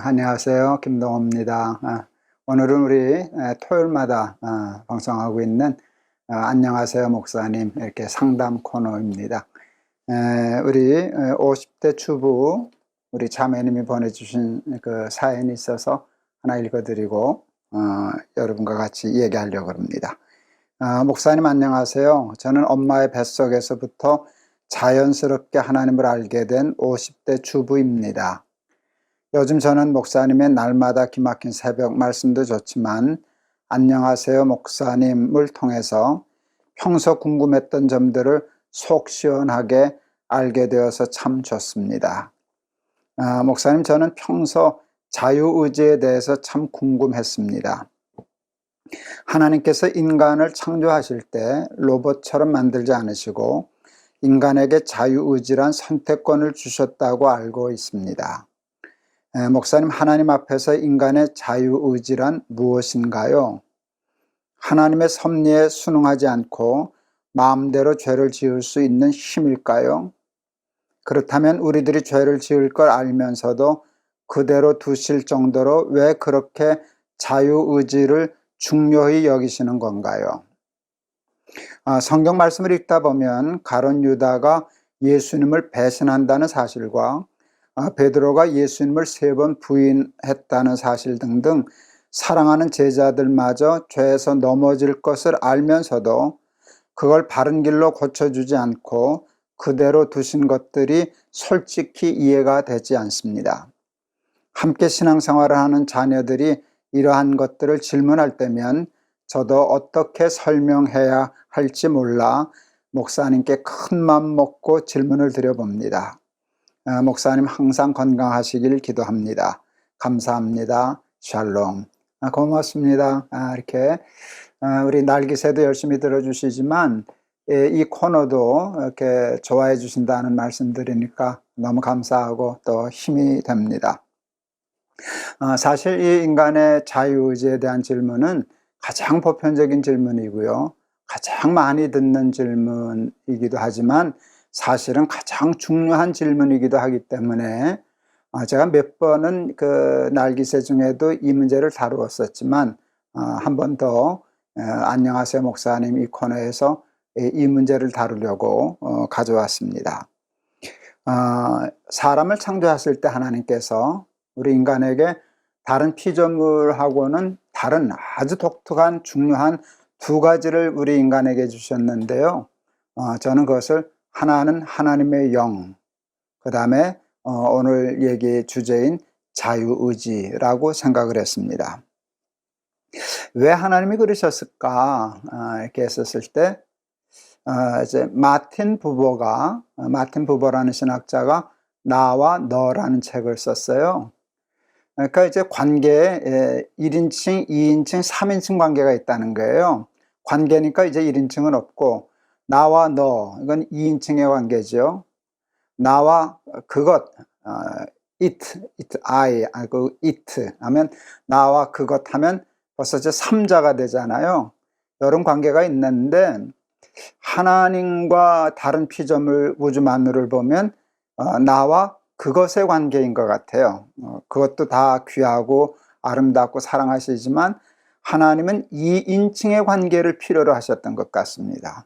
안녕하세요. 김동호입니다. 오늘은 우리 토요일마다 방송하고 있는 안녕하세요 목사님 이렇게 상담 코너입니다. 우리 50대 주부 우리 자매님이 보내주신 그 사연이 있어서 하나 읽어드리고 여러분과 같이 얘기하려고 합니다. 목사님 안녕하세요. 저는 엄마의 뱃속에서부터 자연스럽게 하나님을 알게 된 50대 주부입니다. 요즘 저는 목사님의 날마다 기막힌 새벽 말씀도 좋지만 안녕하세요 목사님을 통해서 평소 궁금했던 점들을 속 시원하게 알게 되어서 참 좋습니다. 목사님, 저는 평소 자유의지에 대해서 참 궁금했습니다. 하나님께서 인간을 창조하실 때 로봇처럼 만들지 않으시고 인간에게 자유의지란 선택권을 주셨다고 알고 있습니다. 목사님, 하나님 앞에서 인간의 자유의지란 무엇인가요? 하나님의 섭리에 순응하지 않고 마음대로 죄를 지을 수 있는 힘일까요? 그렇다면 우리들이 죄를 지을 걸 알면서도 그대로 두실 정도로 왜 그렇게 자유의지를 중요히 여기시는 건가요? 성경 말씀을 읽다 보면 가룟 유다가 예수님을 배신한다는 사실과 베드로가 예수님을 3번 부인했다는 사실 등등 사랑하는 제자들마저 죄에서 넘어질 것을 알면서도 그걸 바른 길로 고쳐주지 않고 그대로 두신 것들이 솔직히 이해가 되지 않습니다. 함께 신앙생활을 하는 자녀들이 이러한 것들을 질문할 때면 저도 어떻게 설명해야 할지 몰라 목사님께 큰 맘 먹고 질문을 드려봅니다. 목사님 항상 건강하시길 기도합니다. 감사합니다. 샬롬. 고맙습니다. 이렇게 우리 날기새도 열심히 들어주시지만 이 코너도 이렇게 좋아해 주신다는 말씀 드리니까 너무 감사하고 또 힘이 됩니다. 사실 이 인간의 자유의지에 대한 질문은 가장 보편적인 질문이고요. 가장 많이 듣는 질문이기도 하지만 사실은 가장 중요한 질문이기도 하기 때문에 제가 몇 번은 그 날기새 중에도 이 문제를 다루었었지만 한 번 더 안녕하세요 목사님 이 코너에서 이 문제를 다루려고 가져왔습니다. 사람을 창조하실 때 하나님께서 우리 인간에게 다른 피조물하고는 다른 아주 독특한 중요한 2가지를 우리 인간에게 주셨는데요. 저는 그것을 하나는 하나님의 영, 그 다음에 오늘 얘기 주제인 자유의지라고 생각을 했습니다. 왜 하나님이 그러셨을까 이렇게 했었을 때 이제 마틴 부버라는 신학자가 나와 너라는 책을 썼어요. 그러니까 이제 관계에 1인칭, 2인칭, 3인칭 관계가 있다는 거예요. 관계니까 이제 1인칭은 없고 나와 너, 이건 2인칭의 관계죠. 나와 그것, it, I, it 하면 나와 그것 하면 벌써 이제 3자가 되잖아요. 이런 관계가 있는데 하나님과 다른 피조물 우주 만물을 보면 나와 그것의 관계인 것 같아요. 그것도 다 귀하고 아름답고 사랑하시지만 하나님은 2인칭의 관계를 필요로 하셨던 것 같습니다.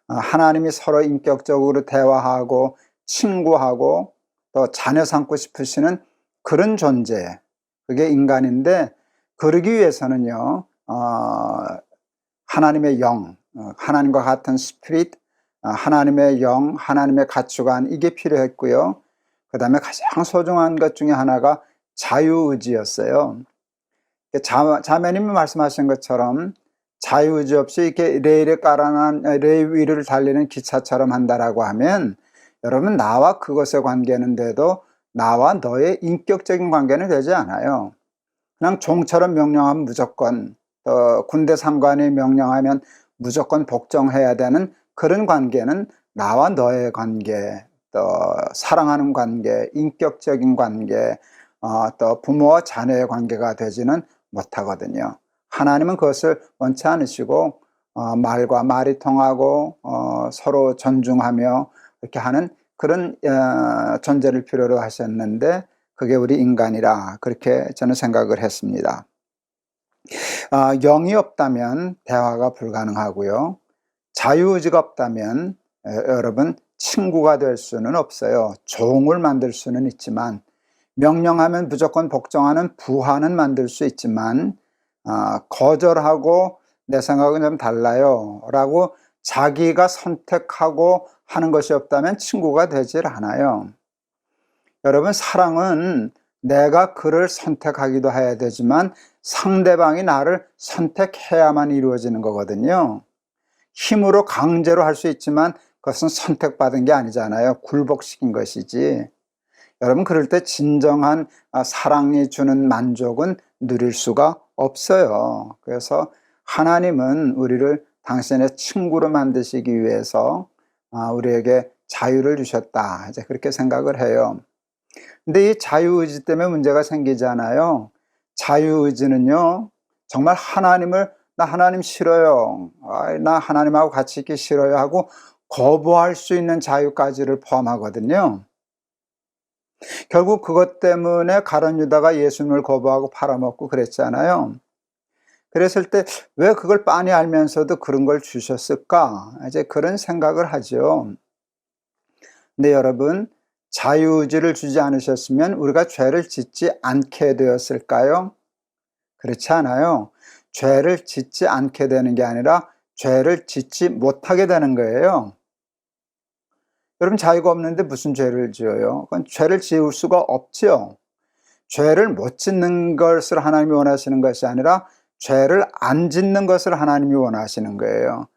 하나님이 서로 인격적으로 대화하고 친구하고 또 자녀 삼고 싶으시는 그런 존재, 그게 인간인데 그러기 위해서는요 하나님의 영, 하나님과 같은 스피릿, 하나님의 영, 하나님의 가치관 이게 필요했고요. 그 다음에 가장 소중한 것 중에 하나가 자유의지였어요. 자매님이 말씀하신 것처럼 자유의지 없이 이렇게 레일 위를 달리는 기차처럼 한다라고 하면 여러분 나와 그것의 관계는 돼도 나와 너의 인격적인 관계는 되지 않아요. 그냥 종처럼 명령하면 무조건 군대 상관이 명령하면 무조건 복종해야 되는 그런 관계는 나와 너의 관계, 또 사랑하는 관계, 인격적인 관계, 또 부모와 자녀의 관계가 되지는 못하거든요. 하나님은 그것을 원치 않으시고 말과 말이 통하고 서로 존중하며 이렇게 하는 그런 존재를 필요로 하셨는데 그게 우리 인간이라 그렇게 저는 생각을 했습니다. 영이 없다면 대화가 불가능하고요. 자유의지가 없다면 여러분 친구가 될 수는 없어요. 종을 만들 수는 있지만, 명령하면 무조건 복종하는 부하는 만들 수 있지만, 거절하고 내 생각은 좀 달라요 라고 자기가 선택하고 하는 것이 없다면 친구가 되질 않아요. 여러분, 사랑은 내가 그를 선택하기도 해야 되지만 상대방이 나를 선택해야만 이루어지는 거거든요. 힘으로 강제로 할 수 있지만 그것은 선택받은 게 아니잖아요. 굴복시킨 것이지. 여러분, 그럴 때 진정한 사랑이 주는 만족은 누릴 수가 없어요. 그래서 하나님은 우리를 당신의 친구로 만드시기 위해서 우리에게 자유를 주셨다, 이제 그렇게 생각을 해요. 근데 이 자유의지 때문에 문제가 생기잖아요. 자유의지는요, 정말 나 하나님 싫어요, 나 하나님하고 같이 있기 싫어요 하고 거부할 수 있는 자유까지를 포함하거든요. 결국 그것 때문에 가룟 유다가 예수님을 거부하고 팔아먹고 그랬잖아요. 그랬을 때 왜 그걸 빤히 알면서도 그런 걸 주셨을까? 이제 그런 생각을 하죠. 근데 여러분, 자유의지를 주지 않으셨으면 우리가 죄를 짓지 않게 되었을까요? 그렇지 않아요. 죄를 짓지 않게 되는 게 아니라 죄를 짓지 못하게 되는 거예요. 여러분, 자유가 없는데 무슨 죄를 지어요? 그건 죄를 지을 수가 없죠. 죄를 못 짓는 것을 하나님이 원하시는 것이 아니라 죄를 안 짓는 것을 하나님이 원하시는 거예요.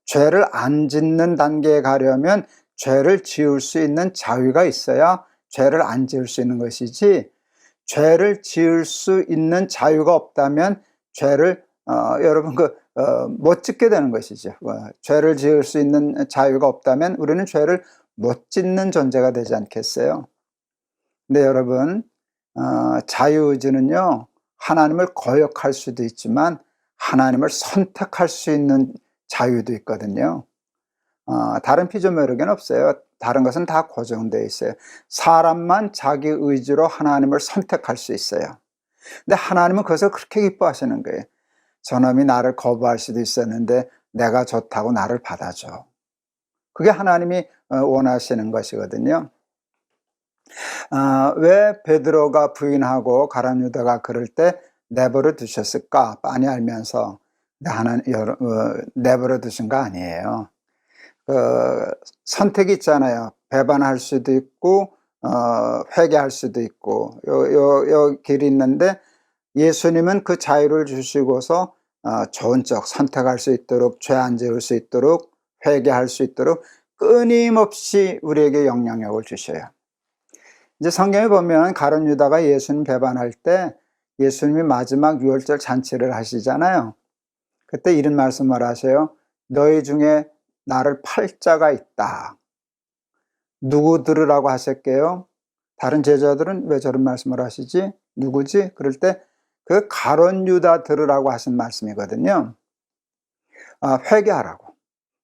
죄를 안 짓는 단계에 가려면 죄를 지을 수 있는 자유가 있어야 죄를 안 지을 수 있는 것이지, 죄를 지을 수 있는 자유가 없다면 죄를 여러분 못 짓게 되는 것이죠. 죄를 지을 수 있는 자유가 없다면 우리는 죄를 못 짓는 존재가 되지 않겠어요? 근데 여러분, 자유의지는요, 하나님을 거역할 수도 있지만 하나님을 선택할 수 있는 자유도 있거든요. 다른 피조물에게는 없어요. 다른 것은 다 고정되어 있어요. 사람만 자기 의지로 하나님을 선택할 수 있어요. 근데 하나님은 그것을 그렇게 기뻐하시는 거예요. 저놈이 나를 거부할 수도 있었는데 내가 좋다고 나를 받아줘. 그게 하나님이 원하시는 것이거든요. 왜 베드로가 부인하고 가룟 유다가 그럴 때 내버려 두셨을까? 빤히 알면서 내버려 두신 거 아니에요. 선택이 있잖아요. 배반할 수도 있고 회개할 수도 있고 요 길이 있는데, 예수님은 그 자유를 주시고서 좋은 쪽 선택할 수 있도록, 죄 안 지을 수 있도록, 회개할 수 있도록 끊임없이 우리에게 영향력을 주셔요. 이제 성경에 보면 가룟 유다가 예수님 배반할 때 예수님이 마지막 유월절 잔치를 하시잖아요. 그때 이런 말씀을 하세요. 너희 중에 나를 팔 자가 있다. 누구 들으라고 하실게요? 다른 제자들은 왜 저런 말씀을 하시지? 누구지? 그럴 때 그 가룟 유다 들으라고 하신 말씀이거든요. 회개하라고.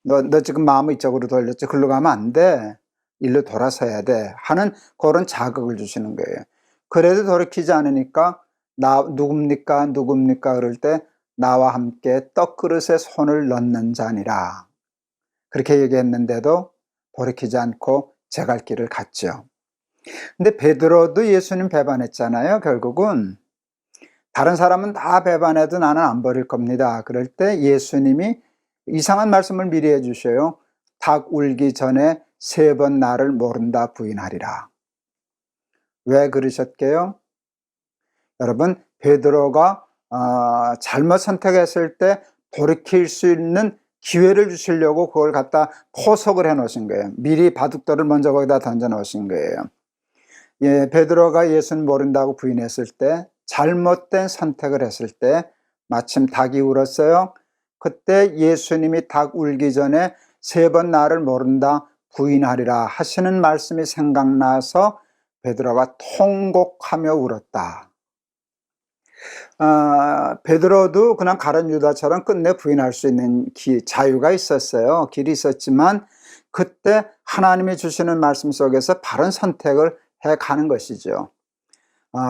너 지금 마음을 이쪽으로 돌렸지? 글로 가면 안 돼. 일로 돌아서야 돼. 하는 그런 자극을 주시는 거예요. 그래도 돌이키지 않으니까 누굽니까? 그럴 때 나와 함께 떡그릇에 손을 넣는 자니라. 그렇게 얘기했는데도 돌이키지 않고 제 갈 길을 갔죠. 근데 베드로도 예수님 배반했잖아요. 결국은 다른 사람은 다 배반해도 나는 안 버릴 겁니다. 그럴 때 예수님이 이상한 말씀을 미리 해주셔요. 닭 울기 전에 3번 나를 모른다 부인하리라. 왜 그러셨게요? 여러분, 베드로가 잘못 선택했을 때 돌이킬 수 있는 기회를 주시려고 그걸 갖다 포석을 해 놓으신 거예요. 미리 바둑돌을 먼저 거기다 던져 놓으신 거예요. 베드로가 예수는 모른다고 부인했을 때, 잘못된 선택을 했을 때 마침 닭이 울었어요. 그때 예수님이 닭 울기 전에 3번 나를 모른다 부인하리라 하시는 말씀이 생각나서 베드로가 통곡하며 울었다. 베드로도 그냥 가룟 유다처럼 끝내 부인할 수 있는 자유가 있었어요. 길이 있었지만 그때 하나님이 주시는 말씀 속에서 바른 선택을 해가는 것이죠.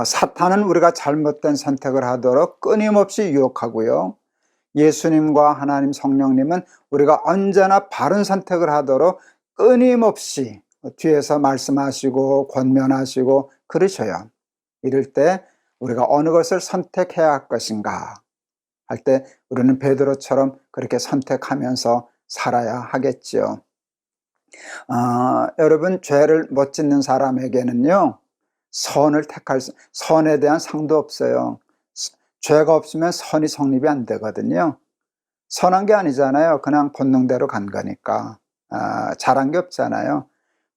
사탄은 우리가 잘못된 선택을 하도록 끊임없이 유혹하고요. 예수님과 하나님 성령님은 우리가 언제나 바른 선택을 하도록 끊임없이 뒤에서 말씀하시고 권면하시고 그러셔요. 이럴 때 우리가 어느 것을 선택해야 할 것인가 할 때 우리는 베드로처럼 그렇게 선택하면서 살아야 하겠지요. 여러분, 죄를 못 짓는 사람에게는요, 선에 대한 상도 없어요. 죄가 없으면 선이 성립이 안 되거든요. 선한 게 아니잖아요. 그냥 본능대로 간 거니까. 잘한 게 없잖아요.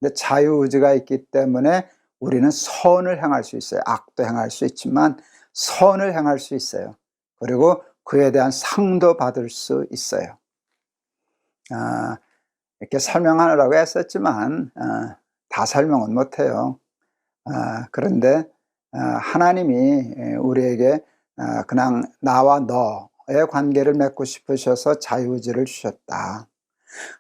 근데 자유의지가 있기 때문에 우리는 선을 행할 수 있어요. 악도 행할 수 있지만 선을 행할 수 있어요. 그리고 그에 대한 상도 받을 수 있어요. 이렇게 설명하느라고 했었지만 다 설명은 못해요. 그런데 하나님이 우리에게 그냥 나와 너의 관계를 맺고 싶으셔서 자유의지를 주셨다.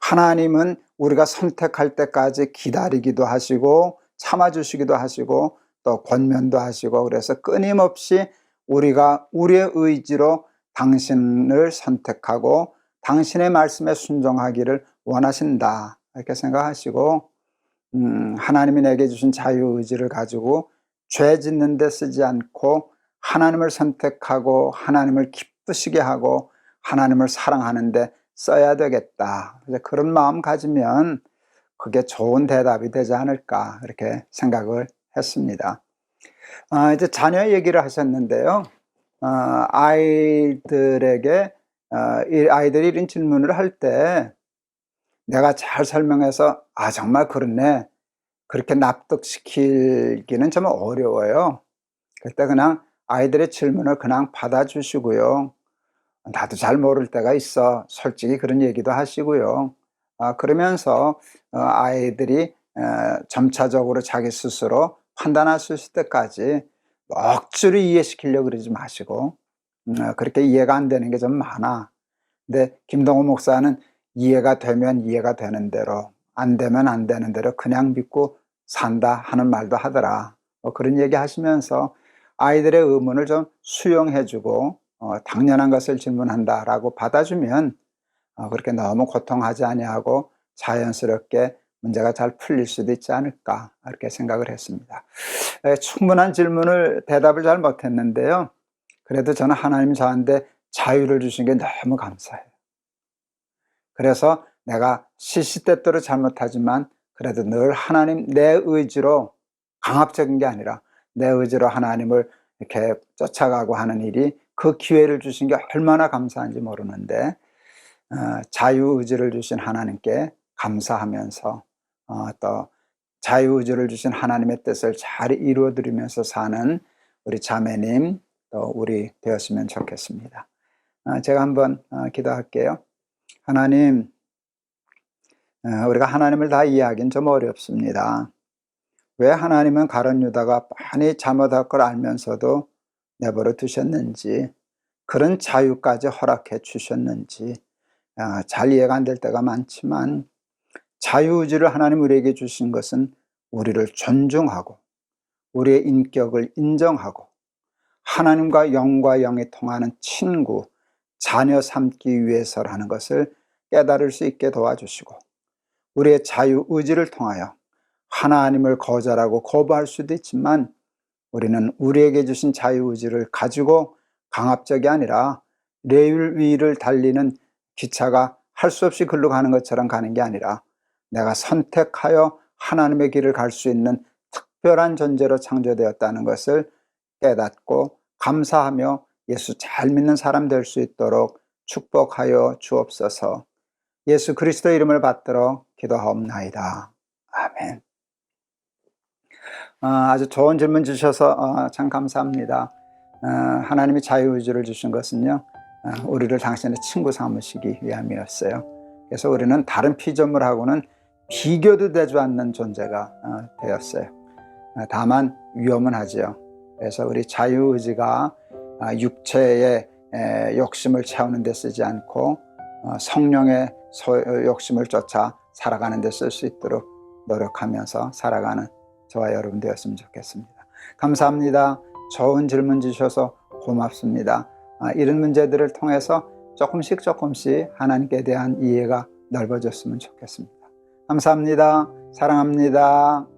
하나님은 우리가 선택할 때까지 기다리기도 하시고 참아주시기도 하시고 또 권면도 하시고, 그래서 끊임없이 우리가 우리의 의지로 당신을 선택하고 당신의 말씀에 순종하기를 원하신다, 이렇게 생각하시고, 하나님이 내게 주신 자유의지를 가지고 죄 짓는 데 쓰지 않고 하나님을 선택하고 하나님을 기쁘시게 하고 하나님을 사랑하는 데 써야 되겠다. 그런 마음 가지면 그게 좋은 대답이 되지 않을까, 이렇게 생각을 했습니다. 이제 자녀 얘기를 하셨는데요. 아이들에게 아이들이 이런 질문을 할 때 내가 잘 설명해서 정말 그렇네, 그렇게 납득시키기는 좀 어려워요. 그때 그냥 아이들의 질문을 그냥 받아주시고요. 나도 잘 모를 때가 있어, 솔직히 그런 얘기도 하시고요. 그러면서 아이들이 점차적으로 자기 스스로 판단할 수 있을 때까지 억지로 이해시키려고 그러지 마시고, 그렇게 이해가 안 되는 게 좀 많아. 근데 김동호 목사는 이해가 되면 이해가 되는 대로, 안 되면 안 되는 대로 그냥 믿고 산다 하는 말도 하더라. 그런 얘기 하시면서 아이들의 의문을 좀 수용해주고 당연한 것을 질문한다라고 받아주면 그렇게 너무 고통하지 아니하고 자연스럽게 문제가 잘 풀릴 수도 있지 않을까, 이렇게 생각을 했습니다. 충분한 질문을 대답을 잘 못했는데요. 그래도 저는 하나님이 저한테 자유를 주신 게 너무 감사해요. 그래서 내가 시시때때로 잘못하지만 그래도 늘 하나님, 내 의지로, 강압적인 게 아니라 내 의지로 하나님을 이렇게 쫓아가고 하는 일이, 그 기회를 주신 게 얼마나 감사한지 모르는데 자유의지를 주신 하나님께 감사하면서 또 자유의지를 주신 하나님의 뜻을 잘 이루어드리면서 사는 우리 자매님, 또 우리 되었으면 좋겠습니다. 제가 한번 기도할게요. 하나님, 우리가 하나님을 다 이해하기는 좀 어렵습니다. 왜 하나님은 가룟 유다가 빤히 잘못할 걸 알면서도 내버려 두셨는지, 그런 자유까지 허락해 주셨는지 잘 이해가 안 될 때가 많지만, 자유의지를 하나님 우리에게 주신 것은 우리를 존중하고 우리의 인격을 인정하고 하나님과 영과 영이 통하는 친구, 자녀 삼기 위해서라는 것을 깨달을 수 있게 도와주시고, 우리의 자유의지를 통하여 하나님을 거절하고 거부할 수도 있지만 우리는 우리에게 주신 자유의지를 가지고 강압적이 아니라 레일 위를 달리는 기차가 할 수 없이 글로 가는 것처럼 가는 게 아니라 내가 선택하여 하나님의 길을 갈 수 있는 특별한 존재로 창조되었다는 것을 깨닫고 감사하며 예수 잘 믿는 사람 될 수 있도록 축복하여 주옵소서. 예수 그리스도 이름을 받들어 기도하옵나이다. 아멘. 아주 좋은 질문 주셔서 참 감사합니다. 하나님이 자유의지를 주신 것은요, 우리를 당신의 친구 삼으시기 위함이었어요. 그래서 우리는 다른 피조물하고는 비교도 되지 않는 존재가 되었어요. 다만 위험은 하지요. 그래서 우리 자유의지가 육체의 욕심을 채우는 데 쓰지 않고 성령의 욕심을 쫓아 살아가는 데 쓸 수 있도록 노력하면서 살아가는 저와 여러분 되었으면 좋겠습니다. 감사합니다. 좋은 질문 주셔서 고맙습니다. 이런 문제들을 통해서 조금씩 하나님께 대한 이해가 넓어졌으면 좋겠습니다. 감사합니다. 사랑합니다.